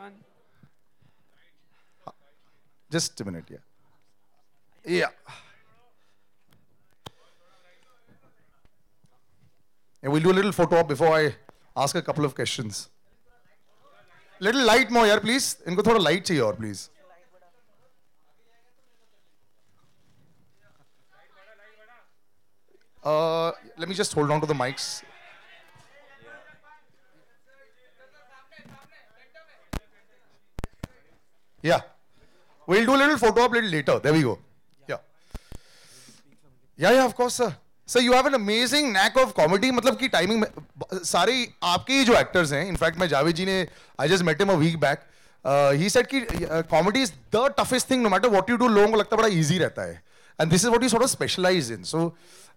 everyone. Just a minute, yeah. Yeah. And we'll do a little photo op before I ask a couple of questions. Little light more, yaar, please. इनको थोड़ा light चाहिए और please. Let me just hold on to the mics. Yeah. We'll do a little photo op a little later. There we go. Yeah. Yeah, of course, sir. Sir, you have an amazing knack of comedy. मतलब कि timing में सारे आपके ही जो actors हैं. In fact, मैं जावेद जी ने I just met him a week back. He said कि comedy is the toughest thing. No matter what you do, लोगों को लगता है बड़ा easy रहता है. And this is what you sort of specialize in. So,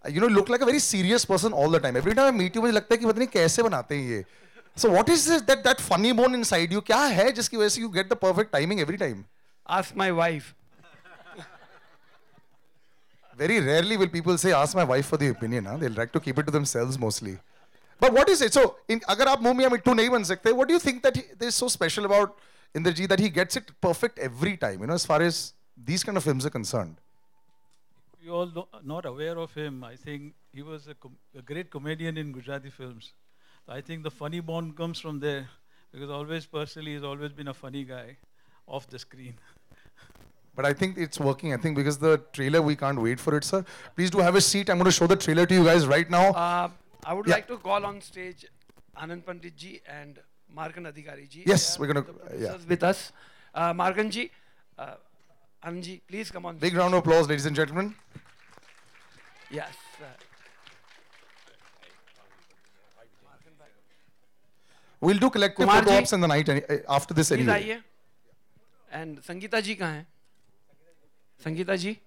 you know, look like a very serious person all the time. Every time I meet you, मुझे लगता है कि पता नहीं कैसे बनाते हैं ये. So, what is this, that funny bone inside you? क्या है जिसकी वजह से you get the perfect timing every time? Ask my wife. Very rarely will people say, ask my wife for the opinion. Huh? They'll like to keep it to themselves mostly. But what is it? So, अगर आप मुंह मियां मिट्टू नहीं बन सकते, what do you think that is so special about Indrajit that he gets it perfect every time, you know, as far as these kind of films are concerned? You all not aware of him. I think he was a great comedian in Gujarati films. I think the funny bone comes from there, because always personally he's always been a funny guy off the screen. But I think it's working. I think because the trailer, we can't wait for it, sir. Please do have a seat. I'm going to show the trailer to you guys right now. I would like to call on stage Anand Pandit ji and Markan Adhikari ji. Yes, we're going to, with us. Markan ji, Anand ji, please come on. Big round of applause, ladies and gentlemen. Yes. We'll do collective photo ops in the night after this please anyway. आइए. And Sangeeta ji कहाँ है? Sangeeta ji?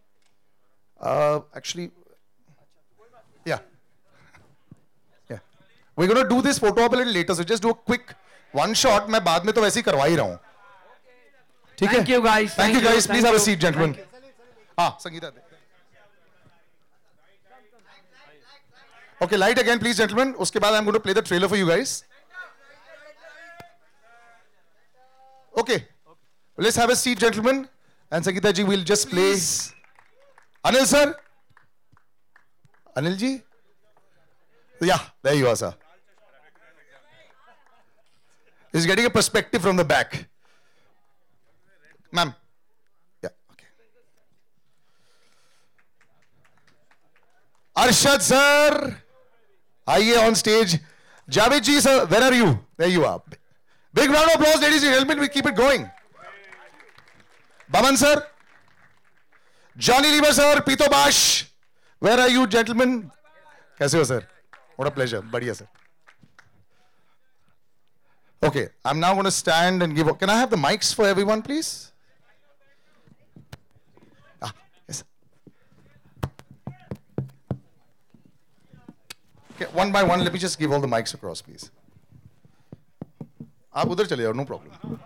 Actually, yeah. Yeah. We're going to do this photo op a little later, so just do a quick one shot. मैं बाद में तो वैसे ही करवा ही रहा हूँ. ठीक है? Thank you guys. Thank you guys. Please have a seat, gentlemen. हाँ, Sangeeta. Okay, light again, please, gentlemen. उसके बाद I'm going to play the trailer for you guys. Okay. Let's have a seat, gentlemen. And Sangeeta ji will just play. Anil sir? Anil ji? Yeah, there you are, sir. He's getting a perspective from the back. Ma'am. Yeah, okay. Arshad sir. Aaiye on stage. Javed ji sir, where are you? There you are. Big round of applause, ladies and gentlemen. We keep it going. Baman sir, Johnny Lever sir, Pito Bash, where are you, gentlemen? कैसे हो sir? What a pleasure. बढ़िया sir. Okay, I'm now going to stand and give. Can I have the mics for everyone, please? Ah, yes. Okay, one by one, let me just give all the mics across, please. आप उधर चले जाओ, no problem.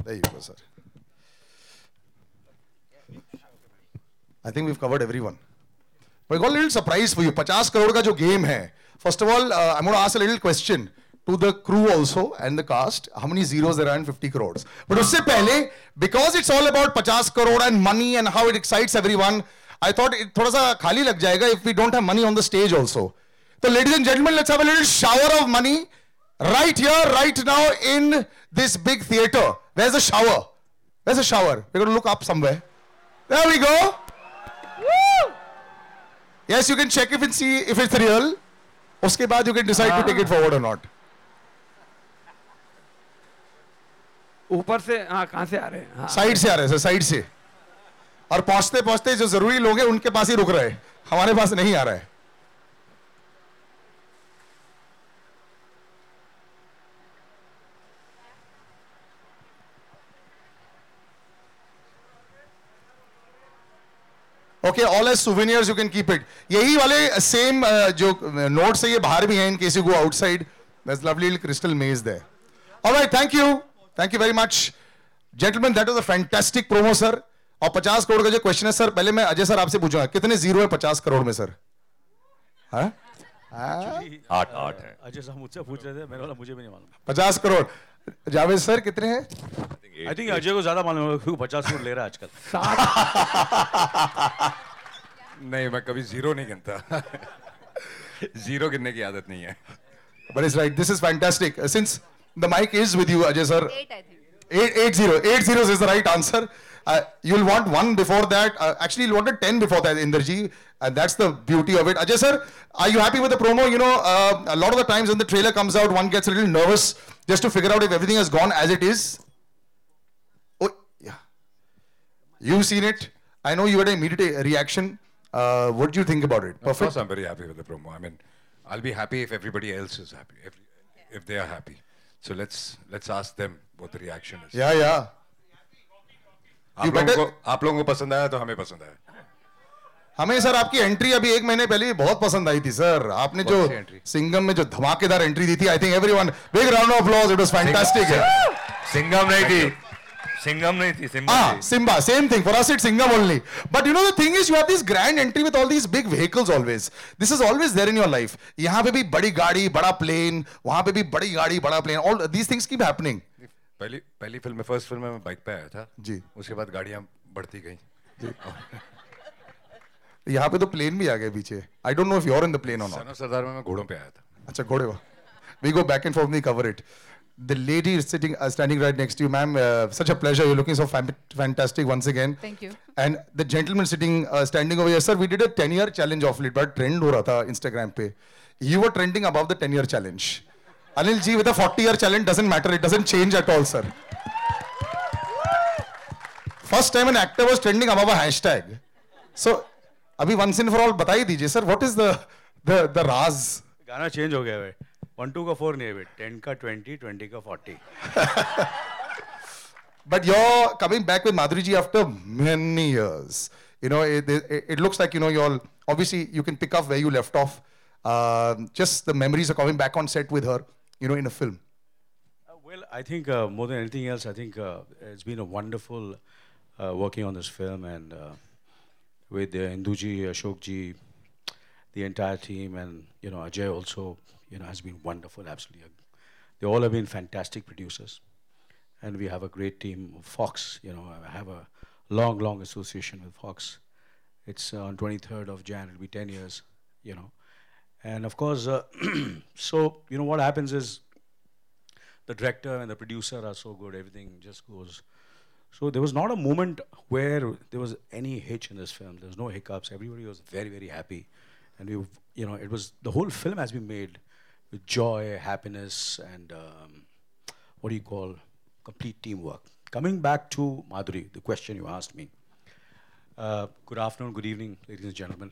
There you go, sir. I think we've covered everyone. We got a little surprise for you. 50 crore का जो game है. First of all, I'm going to ask a little question to the crew also and the cast. How many zeros there are in 50 crores? But उससे पहले, because it's all about 50 crore and money and how it excites everyone, I thought it थोड़ा सा खाली लग जाएगा if we don't have money on the stage also. So ladies and gentlemen, let's have a little shower of money right here, right now in this big theater. Where's the shower? Where's the shower? We're going to look up somewhere. There we go. Woo! Yes, you can check and see if it's real. उसके बाद you can decide to take it forward or not. ऊपर से कहाँ से आ रहे हैं? Side से आ रहे हैं सर, साइड से. और पहुंचते पहुंचते जो जरूरी लोग हैं उनके पास ही रुक रहे हैं. हमारे पास नहीं आ रहा है. Okay, all as souvenirs you can keep it. यही वाले same जो notes है ये बाहर भी हैं in case you go outside. There's lovely little crystal maze there. All right, thank you. Thank you very much. Gentlemen, that was a fantastic promo, sir. और 50 करोड़ का जो क्वेश्चन है सर, पहले मैं अजय सर आपसे पूछूंगा कितने जीरो है 50 करोड़ में सर? हाँ? 8 है. अजय साहब मुझसे पूछ रहे थे, मेरे वाला मुझे भी नहीं मालूम. 50 करोड़. जावेद सर कितने हैं? आई थिंक अजय को ज्यादा मालूम होगा क्योंकि 50 करोड़ ले रहा है आजकल. नहीं, मैं कभी जीरो नहीं गिनता. जीरो गिनने की आदत नहीं है. But it's right. This is fantastic. Since the mic is with you, Ajay sir. 8, I think. 8 zeros is the right answer. You'll want one before that. Actually, you'll want a 10 before that, Inderji. And that's the beauty of it. Ajay sir, are you happy with the promo? You know, a lot of the times when the trailer comes out, one gets a little nervous just to figure out if everything has gone as it is. Oh, yeah. You've seen it. I know you had an immediate reaction. What do you think about it? Of course, Perfect. I'm very happy with the promo. I mean, I'll be happy if everybody else is happy, if they are happy. So let's ask them what the reaction is. Yeah, yeah. You better. आप लोगों को पसंद आया तो हमें पसंद आया. हमें सर आपकी एंट्री अभी 1 महीने पहले बहुत पसंद आई थी सर. आपने जो कौन सी entry? सिंगम में जो धमाकेदार एंट्री दी थी, I think everyone big round of applause. It was fantastic. Singham नहीं थी. सिंघम नहीं थी. सिम्बा थी. Simba, same thing. For us, it's Singham only. But you know, the thing is, you have this grand entry with all these big vehicles always. This is always there in your life. यहाँ पे भी बड़ी गाड़ी, बड़ा plane, वहाँ पे भी बड़ी गाड़ी, बड़ा plane. All these things keep happening. पहली फिल्म में, फर्स्ट फिल्म में मैं बाइक पे आया था जी. उसके बाद गाड़ियाँ बढ़ती गई. यहाँ पे तो plane भी आ गए पीछे. I don't know if you're in the plane or not. Son of Sardaar में मैं घोड़ों पे आया था. अच्छा घोड़े वाह. We go back and forth, we cover it. The lady is standing right next to you, ma'am. Such a pleasure. You're looking so fantastic once again. Thank you. And the gentleman standing over here, sir. We did a 10-year challenge of late, but trend हो रहा था Instagram पे. You were trending above the 10-year challenge. Anil ji, with a 40-year challenge doesn't matter. It doesn't change at all, sir. First time an actor was trending above a hashtag. So, अभी once and for all बताइए दीजिए, sir. What is the राज? गाना change हो गया है. 1 2 का 4 नहीं है बे. 10 का 20, 20 का 40. But you're coming back with Madhuri ji after many years. You know, it looks like, you know, you're obviously you can pick up where you left off. Just the memories are coming back on set with her, you know, in a film. Well, I think more than anything else, I think it's been a wonderful working on this film, and with Induji, Ashok ji, the entire team, and you know Ajay also, you know, has been wonderful. Absolutely, they all have been fantastic producers, and we have a great team. Fox, you know, I have a long association with Fox. It's on 23rd of Jan. It'll be 10 years, you know, and of course, so you know what happens is the director and the producer are so good. Everything just goes. So there was not a moment where there was any hitch in this film. There was no hiccups. Everybody was very happy, and we, you know, it was the whole film has been made with joy, happiness, and what do you call complete teamwork. Coming back to Madhuri, the question you asked me. Good afternoon, good evening, ladies and gentlemen.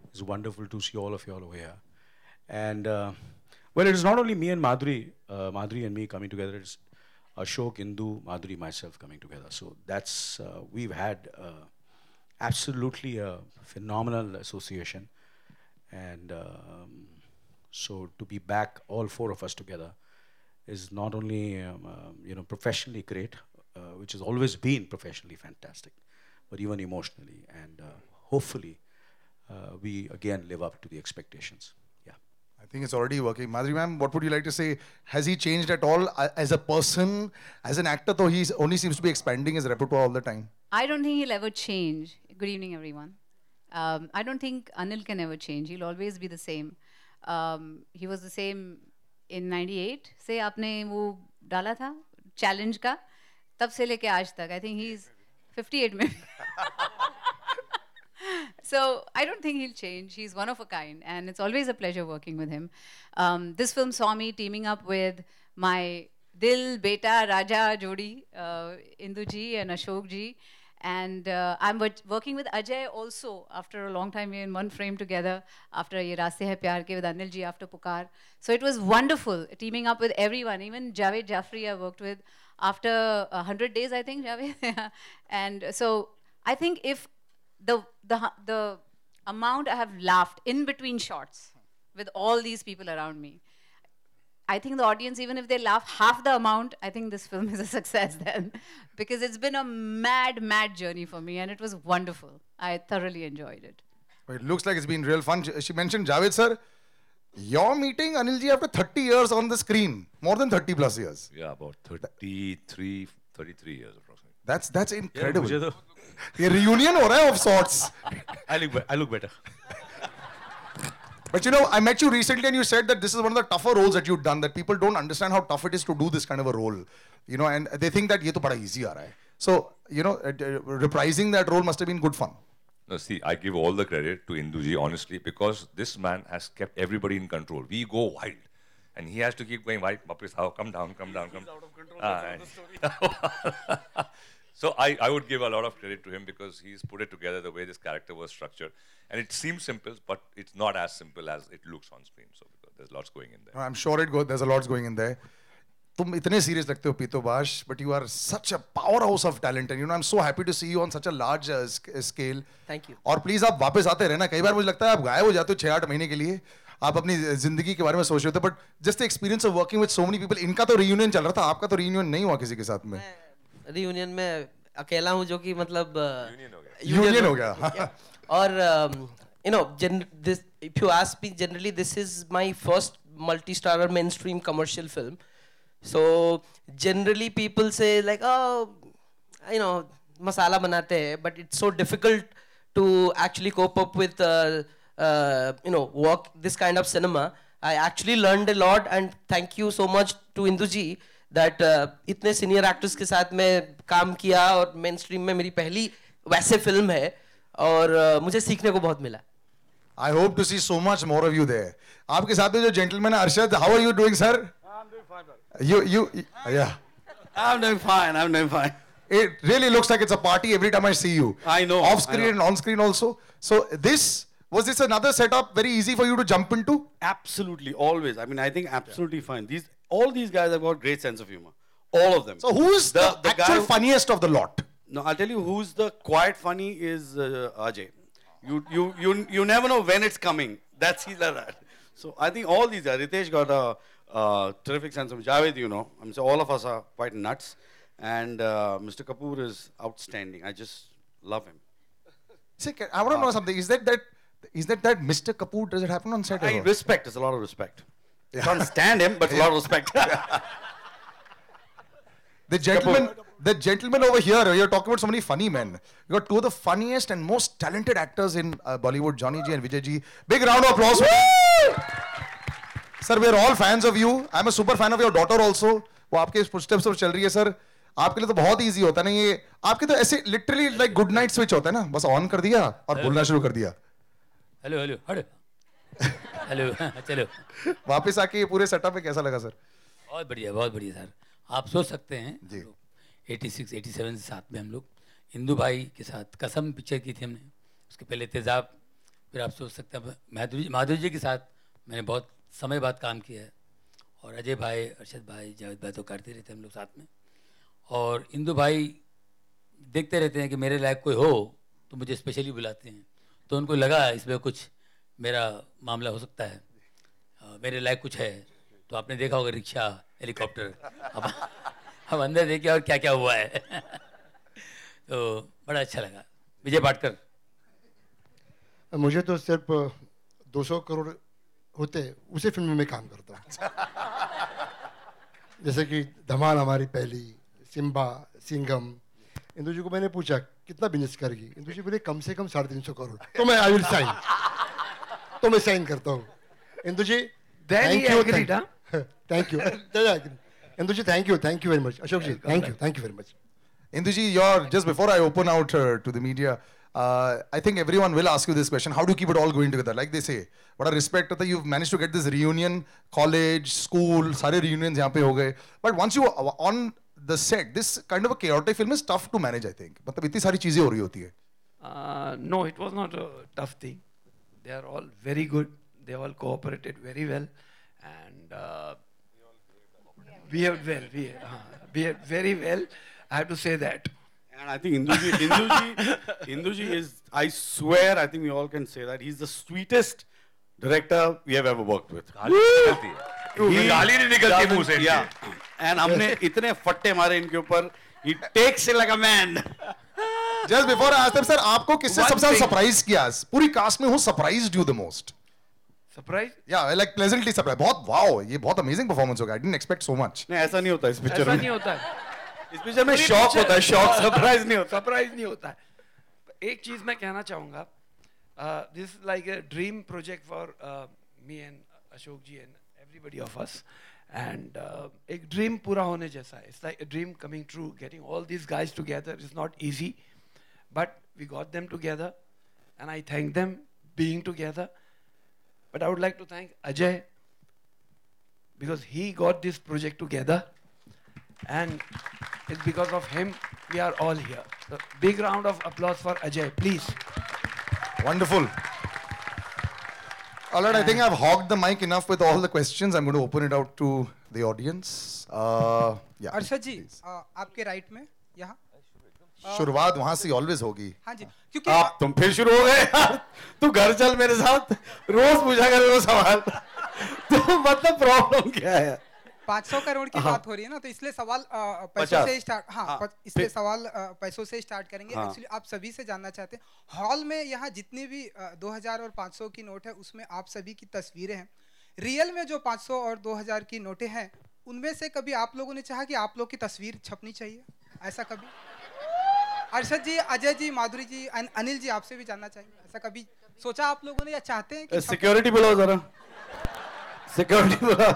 It's wonderful to see all of you all over here. And well, it is not only me and Madhuri, Madhuri and me coming together. It's Ashok, Indu, Madhuri, myself coming together. So that's we've had absolutely a phenomenal association, and so to be back, all 4 of us together, is not only you know, professionally great, which has always been professionally fantastic, but even emotionally, and hopefully we again live up to the expectations. Yeah. I think it's already working. Madhuri ma'am, what would you like to say? Has he changed at all as a person, as an actor? Though he only seems to be expanding his repertoire all the time. I don't think he'll ever change. Good evening, everyone. I don't think Anil can ever change. He'll always be the same. He was the same in 98 से आपने वो डाला था challenge का, तब से लेके आज तक. I think he's 58 maybe. So I don't think he'll change. He's one of a kind, and it's always a pleasure working with him. This film saw me teaming up with my Dil Beta Raja Jodi, Indu ji and Ashok ji. And I'm working with Ajay also after a long time. We're in one frame together after Ye Raaste Hai Pyar Ke, with Anil ji after Pukar. So it was wonderful teaming up with everyone. Even Javed Jaffrey I worked with after 100 days, I think, Javed. And so I think if the amount I have laughed in between shots with all these people around me, I think the audience, even if they laugh half the amount, I think this film is a success then. Because it's been a mad journey for me, and it was wonderful. I thoroughly enjoyed it. It looks like it's been real fun. She mentioned Javed sir. You're meeting Anilji after 30 years on the screen, more than 30 plus years. Yeah, about 33 years approximately. That's incredible. मुझे तो ये reunion हो रहा है of sorts. I look better. But you know, I met you recently and you said that this is one of the tougher roles that you've done, that people don't understand how tough it is to do this kind of a role. You know, and they think that ये तो बड़ा easy आ रहा है. So, you know, reprising that role must have been good fun. No, see, I give all the credit to Induji, honestly, because this man has kept everybody in control. We go wild. And he has to keep going wild. Wapis aao, come down, come down, come down. Out of control. So I would give a lot of credit to him because he's put it together the way this character was structured. And it seems simple, but it's not as simple as it looks on screen. So because there's lots going in there. I'm sure there's a lot going in there. तुम इतने serious लगते हो पीतो बाश, but you are such a powerhouse of talent, and you know I'm so happy to see you on such a large scale. Thank you. और please आप वापस आते रहना. कई बार मुझे लगता है आप गायब हो जाते हो 6-8 महीने के लिए. आप अपनी जिंदगी के बारे में सोच रहे हो, but just the experience of working with so many people. इनका तो reunion चल रहा था, आपका तो reunion नहीं हुआ किसी के साथ में. रियूनियन में अकेला हूँ जो कि मतलब Union हो गया. और you know, this, if you ask me, generally this is my first multi-starrer mainstream commercial film. So generally people say like, oh, you know, masala banate hai, but it's so difficult to actually cope up with you know, work this kind of cinema. I actually learned a lot, and thank you so much to Induji that इतने senior actors के साथ मैं काम किया और mainstream में मेरी पहली वैसे film है और मुझे सीखने को बहुत मिला. I hope to see so much more of you there. आपके साथ में जो gentleman है Arshad, how are you doing, sir? I'm doing fine, brother. Yeah. I'm doing fine. I'm doing fine. It really looks like it's a party every time I see you. I know. Off screen and on screen also. So was this another setup very easy for you to jump into? Absolutely, always. I mean, I think absolutely fine. All these guys have got great sense of humor. All of them. So who is the actual guy funniest of the lot? No, I'll tell you who's the quiet funny is Ajay. You never know when it's coming. He's like that. So I think all these guys. Ritesh got a terrific sense of Javed, you know. I mean, so all of us are quite nuts. And Mr. Kapoor is outstanding. I just love him. See, I want to know something. Is that Mr. Kapoor, does it happen on set? Respect. There's a lot of respect. Yeah. Can't stand him, but a lot of respect. The gentleman over here, you're talking about so many funny men. You got two of the funniest and most talented actors in Bollywood, Johnny G and Vijay G. Big round of applause. Sir, we're all fans of you. I'm a super fan of your daughter also. वो आपके footsteps पर चल रही है sir. आपके लिए तो बहुत easy होता है ना ये. आपके तो ऐसे literally like good night switch होता है ना. बस on कर दिया और बोलना शुरू कर दिया. हेलो हेलो चलो. वापस आके ये पूरे सेटअप में कैसा लगा सर? बहुत बढ़िया सर. आप सोच सकते हैं 86, 87 से साथ में हम लोग इंदु भाई के साथ कसम पिक्चर की थी हमने. उसके पहले तेजाब. फिर आप सोच सकते हैं माधुरी जी के साथ मैंने बहुत समय बाद काम किया है. और अजय भाई, अरशद भाई, जावेद भाई तो करते रहते हम लोग साथ में. और इंदु भाई देखते रहते हैं कि मेरे लायक कोई हो तो मुझे स्पेशली बुलाते हैं. तो उनको लगा इसमें कुछ मेरा मामला हो सकता है, मेरे लायक कुछ है. तो आपने देखा होगा रिक्शा, हेलीकॉप्टर. अब अंदर देखिए और क्या क्या हुआ है. तो बड़ा अच्छा लगा. विजय पाटकर. मुझे तो सिर्फ 200 करोड़ होते उसी फिल्म में काम करता हूँ. जैसे कि धमाल हमारी पहली, सिम्बा, सिंघम. इंदु जी को मैंने पूछा कितना बिजनेस करेगी. इंदु जी बोले कम से कम 350 करोड़. तो मैं आई विल साइन. तो मैं साइन करता हूँ. Indu ji thank you. Indu ji, thank you very much. Ashok ji, thank you very much. Indu ji, just before I open out to the media, I think everyone will ask you this question: how do you keep it all going together? Like they say, what a respect that you've managed to get this reunion, college, school, सारे reunions यहाँ पे हो गए. But once you are on the set, this kind of a chaotic film is tough to manage, I think. मतलब इतनी सारी चीजें हो रही होती है. No, it was not a tough thing. They are all very good. They all cooperated very well, and behaved well. Behaved very well. I have to say that. And I think Induji is, I swear, I think we all can say that he's the sweetest director we have ever worked with. गाली नहीं निकलती मुंह से. Yeah. And हमने इतने फट्टे मारे इनके ऊपर. He takes it like a man. Just before I ask them, sir, आपको किससे सबसे ज्यादा surprise किया? पूरी cast में who surprised you the most? Surprise Yeah, like pleasantly surprised. बहुत wow, ये बहुत amazing performance होगा. I didn't expect so much. नहीं ऐसा नहीं होता इस पिक्चर ऐसा में। नहीं होता है, इस पिक्चर में शॉक होता है, शॉक, सरप्राइज नहीं होता। सरप्राइज नहीं होता है। एक चीज मैं कहना चाहूंगा, this like a dream project for me and Ashok ji and everybody of us, and एक ड्रीम पूरा होने जैसा है। It's like a dream coming true, getting all these guys together is not easy, but we got them together and I thank them being together. But I would like to thank Ajay because he got this project together, and it's because of him we are all here. So big round of applause for Ajay, please. Wonderful. All right, I think I've hogged the mic enough with all the questions. I'm going to open it out to the audience. Yeah. Arshad ji, आपके right में यहाँ शुरुआत वहां से always होगी. हाँ जी, क्योंकि आप तुम फिर शुरू हो गए यार। तू घर चल मेरे साथ, रोज पूछा करे वो सवाल। तो मतलब प्रॉब्लम क्या है? 500 करोड़ की बात हो रही है ना, तो इसलिए सवाल पैसों 50 से स्टार्ट, इसलिए सवाल पैसों से स्टार्ट करेंगे। एक्चुअली आप सभी से जानना चाहते हैं, हॉल में यहाँ जितनी भी 2000 और 500 की नोट है, उसमें आप सभी की तस्वीरें हैं। रियल में जो 500 और 2000 की नोटें हैं, उनमें से कभी आप लोगों ने चाहा कि आप लोग की तस्वीर छपनी चाहिए, ऐसा कभी? अर्षद जी, अजय जी, माधुरी जी, अनिल जी, आपसे भी जानना चाहिए, ऐसा कभी सोचा आप लोगों ने या चाहते हैं कि सिक्योरिटी बुलाओ जरा, सिक्योरिटी बुलाओ।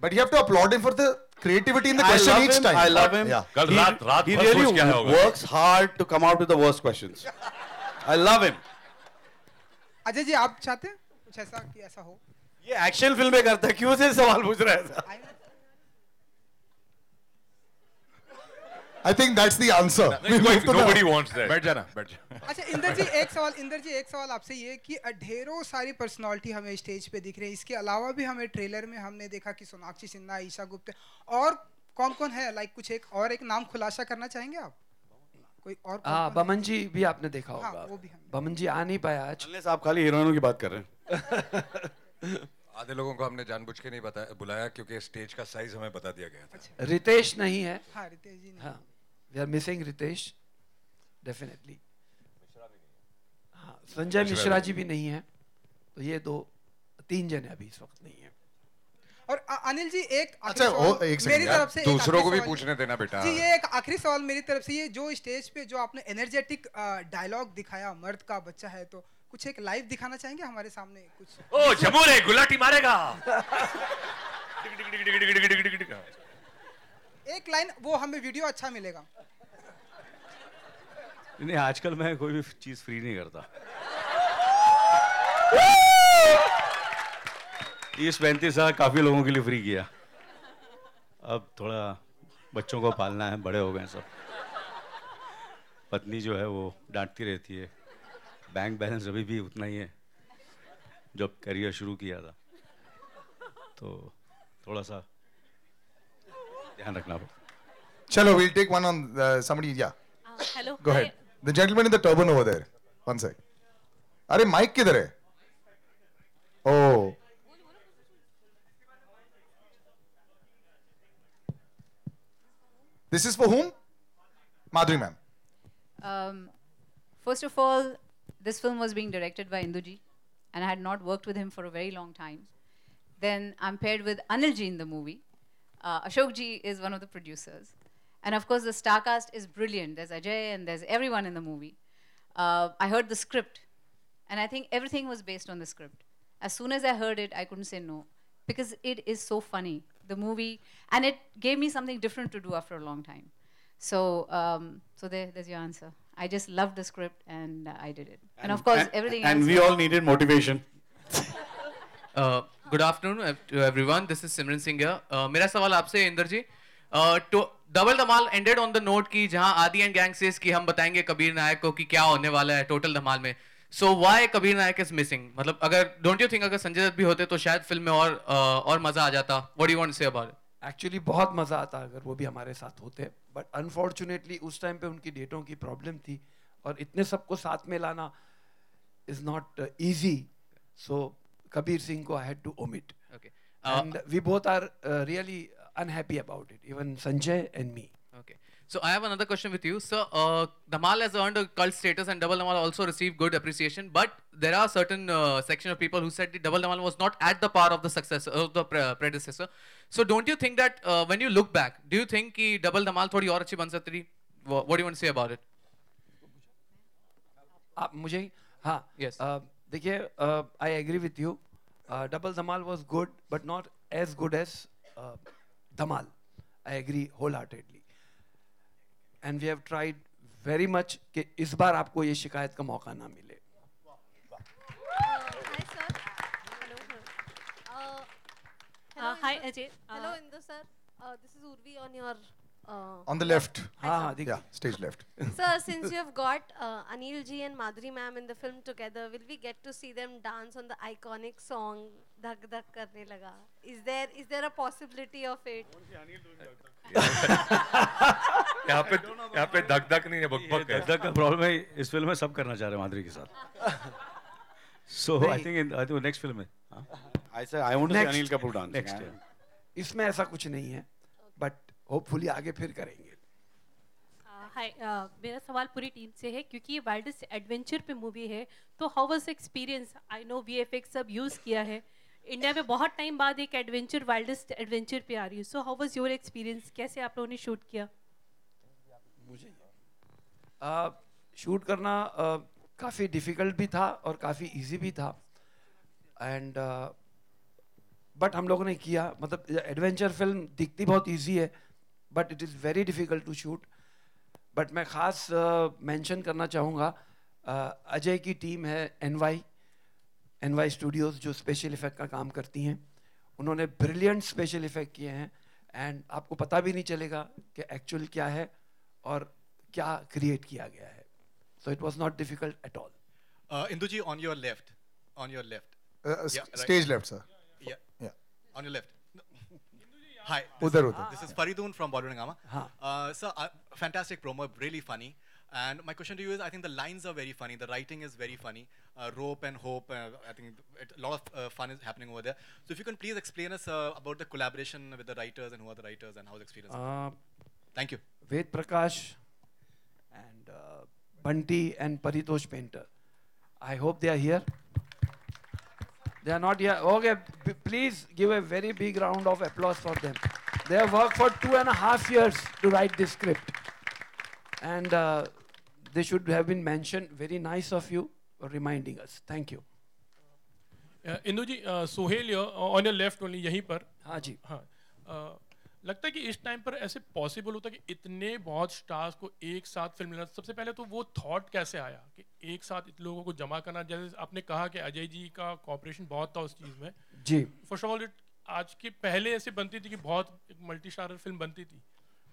But you have to applaud him for the creativity in the question each time. I love him. Yeah. कल रात He भर सोच really क्या होगा? works hard to come out with the worst questions. I love him. Ajay ji आप चाहते हैं कुछ ऐसा कि ऐसा हो? ये एक्शन फिल्में करता है, क्यों से सवाल पूछ रहा है ऐसा? I think that's the answer. Nobody wants that. बैठ जाना, बैठ जा। अच्छा इंदर जी एक सवाल आपसे ये कि ढेरों सारी पर्सनालिटी हमें स्टेज पे दिख रही है, इसके अलावा भी हमें ट्रेलर में हमने देखा कि सोनाक्षी सिन्हा, ईशा गुप्ता और कौन कौन है, लाइक कुछ एक नाम खुलासा करना चाहेंगे आप? कोई और? बमन जी भी आपने देखा हाँ, होगा। वो भी बमन जी आ नहीं पाया आज। आप खाली हीरोइनों की बात कर रहे हैं। आधे लोगों को हमने जानबूझ के नहीं बुलाया क्योंकि स्टेज का साइज हमें बता दिया गया था। रितेश नहीं है। हाँ, रितेश जी नहीं। हाँ, we are missing Ritesh, definitely. हाँ, संजय मिश्रा जी भी नहीं है, तो ये 3 जने अभी इस वक्त नहीं है। और अनिल जी एक अच्छा, मेरी तरफ से दूसरों को भी पूछने देना बेटा। जी ये एक आखिरी सवाल मेरी तरफ से, ये जो स्टेज पे जो आपने एनर्जेटिक डायलॉग दिखाया, मर्द का बच्चा है, तो कुछ एक लाइव दिखाना चाहेंगे हमारे सामने कुछ? ओ जमूरे गुलाटी मारेगा। एक लाइन वो हमें वीडियो अच्छा मिलेगा। नहीं, आजकल मैं कोई भी चीज फ्री नहीं करता। इस 35 साल काफी लोगों के लिए फ्री किया, अब थोड़ा बच्चों को पालना है, बड़े हो गए सब। पत्नी जो है वो डांटती रहती है, बैंक बैलेंस अभी भी उतना ही है जब करियर शुरू किया था, तो थोड़ा सा ध्यान रखना पड़ता। Chalo, we'll take one on somebody. Yeah. Hello. Go ahead. The gentleman in the turban over there. One sec. अरे माइक किधर है? Oh. This is for whom? Madhuri ma'am. First of all, this film was being directed by Induji, and I had not worked with him for a very long time. Then I'm paired with Anil ji in the movie. Ashok ji is one of the producers. And of course, the star cast is brilliant. There's Ajay and there's everyone in the movie. I heard the script, and I think everything was based on the script. As soon as I heard it, I couldn't say no, because it is so funny, the movie, and it gave me something different to do after a long time. So, there's your answer. I just loved the script, and I did it. And of course, everything else. And we all needed motivation. Good afternoon to everyone. This is Simran Singh here. मेरा सवाल आपसे Inder ji, double Dhamaal ended on the note की जहां आदि and gang says कि हम बताएंगे कबीर नायक को कि क्या होने वाला है टोटल धमाल में. So why Kabir Nayak is missing? मतलब अगर डोंट यू थिंक अगर संजय दत्त भी होते तो शायद फिल्म में और मजा आ जाता? What do you want to say about it? Actually बहुत मजा आता अगर वो भी हमारे साथ होते, बट अनफॉर्चुनेटली उस टाइम पे उनकी डेटों की प्रॉब्लम थी, और इतने सबको साथ में लाना is not easy. So Kabir Singh को I had to omit, and we both are really unhappy about it, even Sanjay and me. Okay. So I have another question with you. So Dhamal has earned a cult status and Double Dhamal also received good appreciation. But there are certain section of people who said the Double Dhamal was not at the par of the successor of the predecessor. So don't you think that when you look back, do you think कि Double Dhamal थोड़ी और अच्छी बन सकती थी? What do you want to say about it? आप मुझे हाँ Yes. देखिए I agree with you. Double Dhamal was good but not as good as Dhamal. I agree wholeheartedly. And we have tried very much कि इस बार आपको ये शिकायत का मौका ना मिले. Hi Ajay. Hello Indu sir. This is Urvi on your. On the left. हाँ Yeah, stage left. Sir, since you have got Anil ji and Madhuri ma'am in the film together, will we get to see them dance on the iconic song "Dhak Dhak Karne Laga"? Is there a possibility of it? यहाँ पे धक धक नहीं है बकबक है. धक धक का प्रॉब्लम है इस फिल्म में सब करना चाह रहे हैं माधुरी के साथ. So I think next film है. I say I want to see Next. Anil Kapoor dancing. Next. इसमें ऐसा कुछ नहीं है but hopefully आगे फिर करेंगे. हाय मेरा सवाल पूरी टीम से है क्योंकि ये वाइल्डेस्ट एडवेंचर पे मूवी है तो how was experience. I know VFX सब यूज़ किया है. इंडिया में बहुत टाइम बाद एक एडवेंचर वाइल्डेस्ट एडवेंचर पे आ रही है. So how was your experience. कैसे आप लोगों ने शूट किया. मुझे शूट करना काफ़ी डिफ़िकल्ट भी था और काफ़ी इजी भी था. एंड बट हम लोगों ने किया. मतलब एडवेंचर फिल्म दिखती बहुत इजी है but it is very difficult to shoot. But मैं ख़ास मेंशन करना चाहूँगा अजय की टीम है एनवाई स्टूडियोज़ जो स्पेशल इफ़ेक्ट का काम करती हैं. उन्होंने ब्रिलियंट स्पेशल इफ़ेक्ट किए हैं एंड आपको पता भी नहीं चलेगा कि एक्चुअल क्या है और क्या क्रिएट किया गया है. So it was not difficult at all. Indu ji, on your left. Stage left, sir. Yeah. On your left. No. Hi. Udhar. This is Faridun from Bollywood Hungama. हाँ. Sir, fantastic promo, really funny. And my question to you is, I think the lines are very funny. The writing is very funny. Rope and hope. I think a lot of fun is happening over there. So if you can please explain us about the collaboration with the writers and who are the writers and how the experience. Thank you. Ved Prakash and Bunty and Paritosh Painter. I hope they are here. They are not here. Okay, please give a very big round of applause for them. They have worked for 2.5 years to write this script. And they should have been mentioned. Very nice of you for reminding us. Thank you. Indu ji Sohail on your left only यहीं पर. हाँ जी. हाँ लगता है कि इस time पर ऐसे पॉसिबल होता है कि इतने बहुत स्टार्स को एक साथ फिल्म लेना. सबसे पहले तो वो थॉट कैसे आया कि एक साथ इतने लोगों को जमा करना. जैसे आपने कहा कि अजय जी का कॉपरेशन बहुत था उस चीज़ में जी. फर्स्ट ऑफ ऑल आज के पहले ऐसे बनती थी कि बहुत एक मल्टी स्टारर फिल्म बनती थी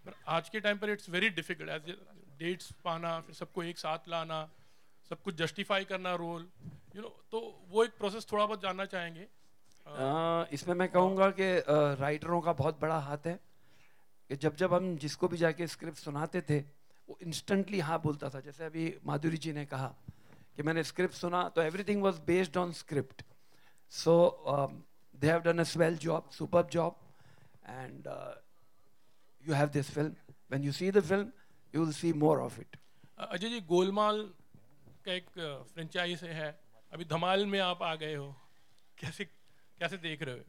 पर आज के टाइम पर it's very difficult as dates पाना फिर सबको एक साथ लाना सब कुछ जस्टिफाई करना रोल तो वो एक प्रोसेस थोड़ा बहुत जानना चाहेंगे. इसमें मैं कहूँगा कि राइटरों का बहुत बड़ा हाथ है कि जब हम जिसको भी जाके स्क्रिप्ट सुनाते थे वो इंस्टेंटली हाँ बोलता था. जैसे अभी माधुरी जी ने कहा कि मैंने स्क्रिप्ट सुना तो everything was based on script. So they have done a swell job, superb job and you have this film. When you see the film you will see more of it. Ajay ji Golmaal का एक franchise है. अभी धमाल में आप आ गए हो. कैसे देख रहे हो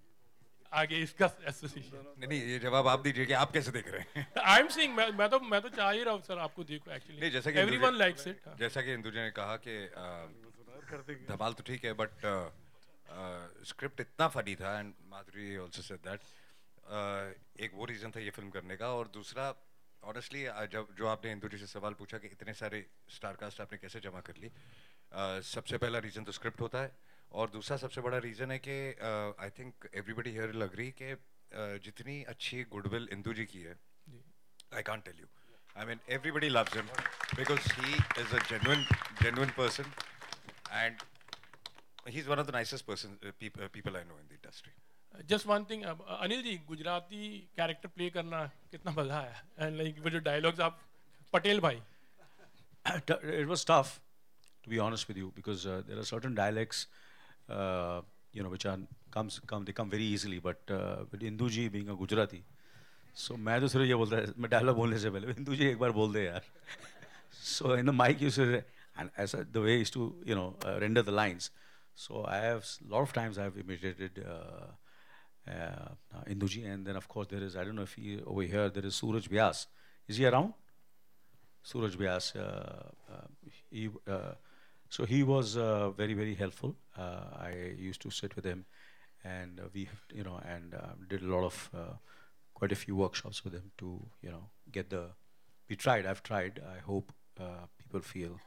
आगे इसका एसोसिएशन. नहीं ये जवाब आप दीजिए कि आप कैसे देख रहे हैं. आई एम सीइंग मैं तो चाह ही रहा हूँ सर आपको देखो एक्चुअली. नहीं जैसा कि एवरीवन लाइक्स इट. जैसा कि इंदु जी ने कहा कि धमाल तो ठीक है बट स्क्रिप्ट इतना फनी था and Madhuri also said that. एक वो रीज़न था ये फिल्म करने का और दूसरा ऑनेस्टली जब जो आपने इंदु जी से सवाल पूछा कि इतने सारे स्टार कास्ट आपने कैसे जमा कर ली. सबसे पहला रीज़न तो स्क्रिप्ट होता है और दूसरा सबसे बड़ा रीज़न है कि I think everybody here will agree कि जितनी अच्छी गुडविल इंदु जी की है I can't tell you. I mean everybody loves him because he is a genuine person and he's one of the nicest people I know in the industry. Just one thing Anil ji Gujarati character play करना कितना मजा आया and like वो जो dialogues आप पटेल भाई. It was tough to be honest with you because there are certain dialects which they come very easily but with Indu ji being a Gujarati So मैं तो सिर्फ ये बोलता है, मैं डायलॉग बोलने से पहले इंदु जी एक बार बोल दे यार. So in the mic you say, and as the way is to render the lines. So I have a lot of times I have imitated Induji, and then of course there is, I don't know if he over here, there is Suraj Vyas. Is he around? Suraj Vyas. So he was very, very helpful. I used to sit with him, and we did a lot of quite a few workshops with him to get the. We tried. I've tried. I hope people feel.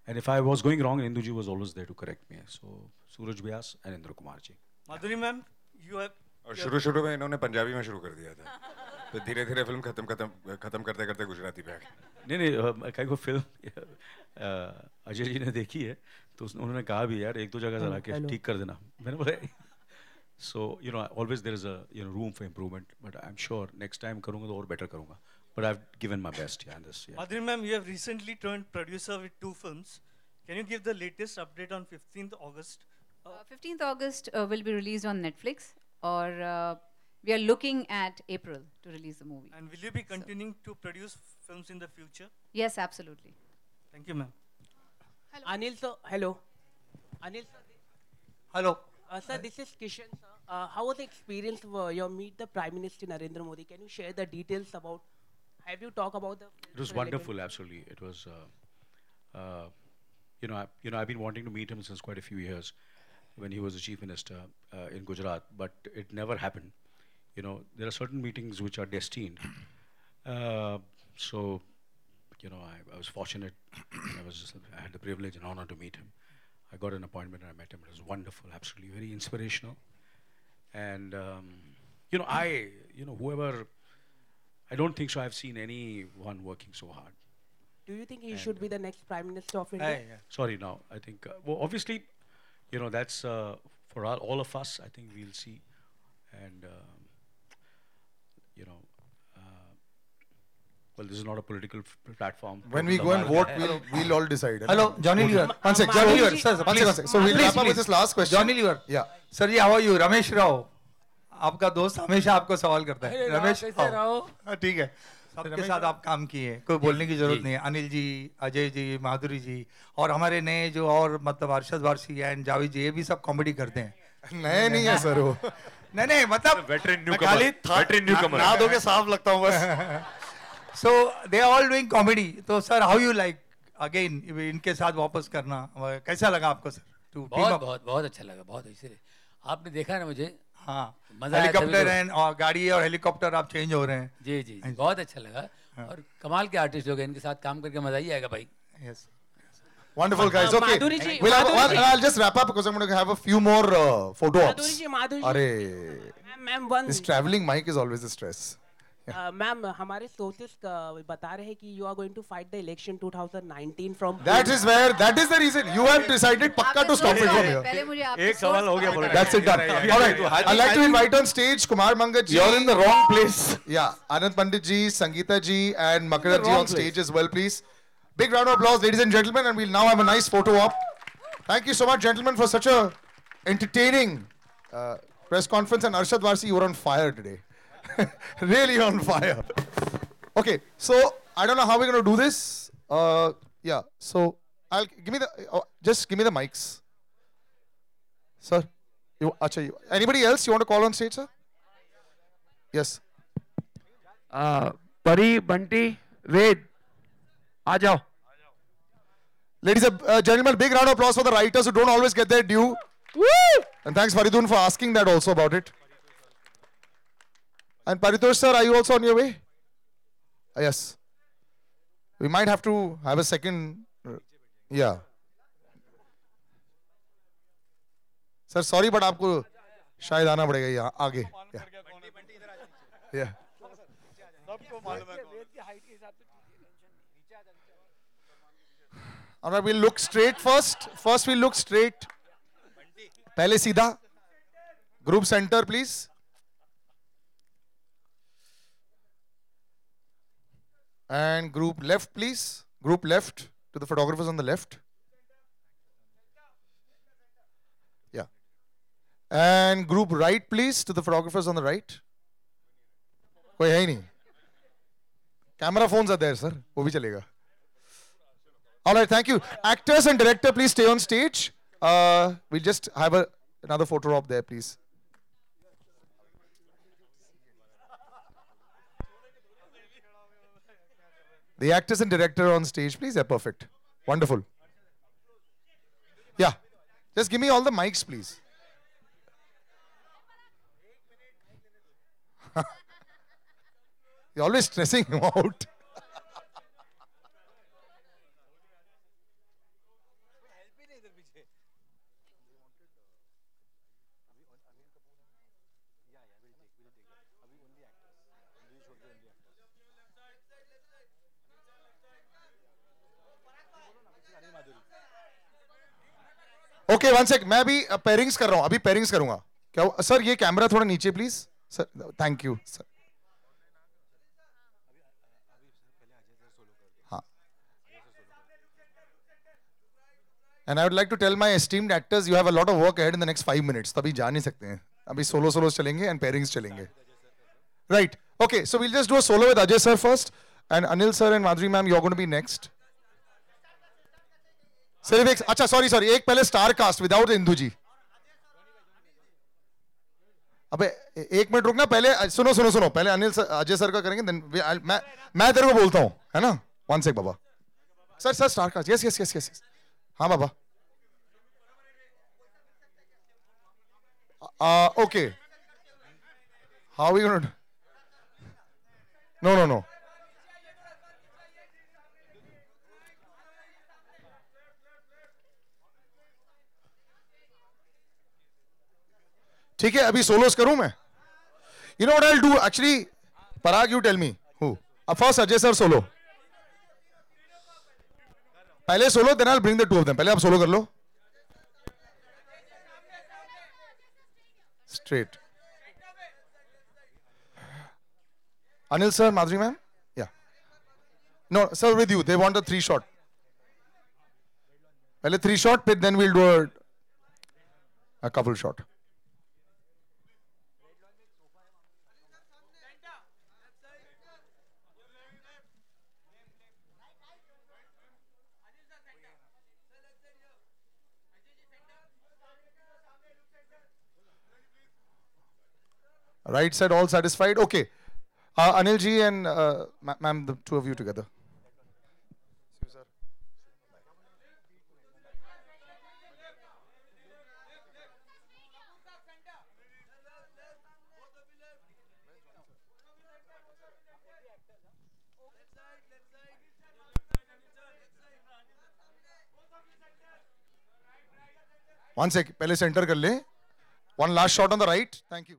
And if I was going wrong, Induji was always there to correct me. So Suraj Vyas and Indra Kumar ji. Madhuri ma'am, you have. और शुरू में इन्होंने पंजाबी में शुरू कर दिया था, तो धीरे-धीरे फिल्म खत्म करते गुजराती पे आ गए. नहीं कई को फिल्म अजय जी ने देखी है, तो उन्होंने कहा भी यार एक दो जगह जरा के ठीक कर देना. मैंने बोला so always there is a room for improvement, but I'm sure next time करूँगा तो और better करूँगा. But I've given my best in this. Yeah. Madhuri ma'am, you have recently turned producer with 2 films. Can you give the latest update on 15th August? 15th August will be released on Netflix, or we are looking at April to release the movie. And will you be continuing to produce films in the future? Yes, absolutely. Thank you, ma'am. Hello. Anil sir, hello. Anil sir. Hello. Sir, this is Kishan sir. How was the experience of your meet the Prime Minister Narendra Modi? Can you share the details about? Have you talked about the? It was wonderful, absolutely. It was, I've been wanting to meet him since quite a few years, when he was the chief minister in Gujarat, but it never happened. There are certain meetings which are destined. So, I was fortunate. I had the privilege and honor to meet him. I got an appointment and I met him. It was wonderful, absolutely, very inspirational. And whoever, I don't think so I've seen anyone working so hard. Do you think he should be the next Prime Minister of India? Sorry, now I think obviously, that's for all of us. I think we'll see, and well, this is not a political platform. When we go and vote, we'll all decide. Hello, Johnny Lever. One sec, Johnny Lever. Sir, one sec. So we'll wrap up with this last question. Johnny Lever. Yeah. Sir ji, how are you? Ramesh Rao, आपका दोस्त हमेशा आपको सवाल करता है. रमेश राव. ठीक है. सबके साथ आप काम किए, कोई बोलने की जरूरत नहीं है. अनिल जी, अजय जी, माधुरी जी, और हमारे नए जो और मतलब अरशद वारसी एंड जावेद जी, ये भी सब कॉमेडी करते हैं. नए नहीं है सर वो. नहीं मतलब वेटरन न्यूकमर. ना दो के साफ लगता हूँ बस. So they are all doing comedy. तो sir, how you like again इनके साथ वापस करना, कैसा लगा आपको सर? बहुत अच्छा लगा, बहुत इसीलिए आपने देखा ना मुझे. हाँ, मजा हेलीकॉप्टर है और गाड़ी और हेलीकॉप्टर आप चेंज हो रहे हैं. जी बहुत अच्छा लगा. और कमाल के आर्टिस्ट लोग हैं, इनके साथ काम करके मजा ही आएगा भाई. Yes. Wonderful guys. Okay. I'll just wrap up because I'm going to have a few more photo ops. This traveling mic is always a stress. Ma'am, हमारे सोर्सेस बता रहे हैं कि you are going to fight the election 2019 from. That is the reason you have decided पक्का to stop it from here. पहले मुझे आपके एक सवाल हो गया. That's it done. All right. I'd like to invite on stage Kumar Mangat ji. You're in the wrong place. Yeah, Anand Pandit ji, Sangeeta ji, and Makaran ji on stage as well, please. Big round of applause, ladies and gentlemen, and we'll now have a nice photo op. Thank you so much, gentlemen, for such a entertaining press conference. And Arshad Varsi, you were on fire today. Really on fire. Okay, so I don't know how we're going to do this. Yeah, so just give me the mics. Sir, anybody else you want to call on stage, sir? Yes. Pari, Bunty, Ved, aa jao. Ladies and gentlemen, big round of applause for the writers who don't always get their due. Woo! And thanks Faridun for asking that also about it. And Paritosh sir, are you also on your way? Yes. We might have to have a second. Yeah. Sir, sorry, but आपको शायद आना पड़ेगा यहाँ आगे. Yeah. All right, we'll look straight first. First, we'll look straight. पहले सीधा. Group center, please. And group left, please. Group left to the photographers on the left. Yeah. And group right, please, to the photographers on the right. कोई है ही नहीं. Camera phones are there, sir. वो भी चलेगा. All right, thank you. Actors and director, please stay on stage. We'll just have another photo op there, please. The actors and director on stage, please. Yeah, perfect. Wonderful. Yeah. Just give me all the mics, please. You're always stressing him out. Okay one sec, मैं अभी pairings कर रहा हूं, अभी pairings करूंगा. क्या sir ये camera थोड़ा नीचे please sir. Thank you sir. हाँ. And I would like to tell my esteemed actors you have a lot of work ahead in the next 5 minutes. तभी जा नहीं सकते हैं, अभी सोलोस चलेंगे एंड पेयरिंग्स चलेंगे. Right. Okay, so we'll just do a solo with Ajay sir first and Anil sir and Madhuri ma'am, you are going to be next. सिर्फ एक, अच्छा सॉरी एक पहले स्टार कास्ट विदाउट इंदू जी. अबे एक मिनट रुकना, पहले सुनो पहले अनिल सर अजय सर का करेंगे, देन मैं तेरे को बोलता हूं, है ना. वन सेक बाबा. Sir star cast. यस. हाँ बाबा. Okay. How you gonna. No. ठीक है, अभी सोलोस करूं मैं. You know what I will do actually. Parag, you tell me who. First Ajay sir solo. पहले solo, then I will bring the two of them. पहले आप सोलो कर लो. Straight. Anil sir, Madhuri ma'am. या no sir, with you. They want a 3 shot. पहले 3 shot, फिर then we'll do a couple shot. Right side all satisfied. Okay. Anil ji and ma'am, the two of you together. One sec. पहले center कर ले. One last shot on the right. Thank you.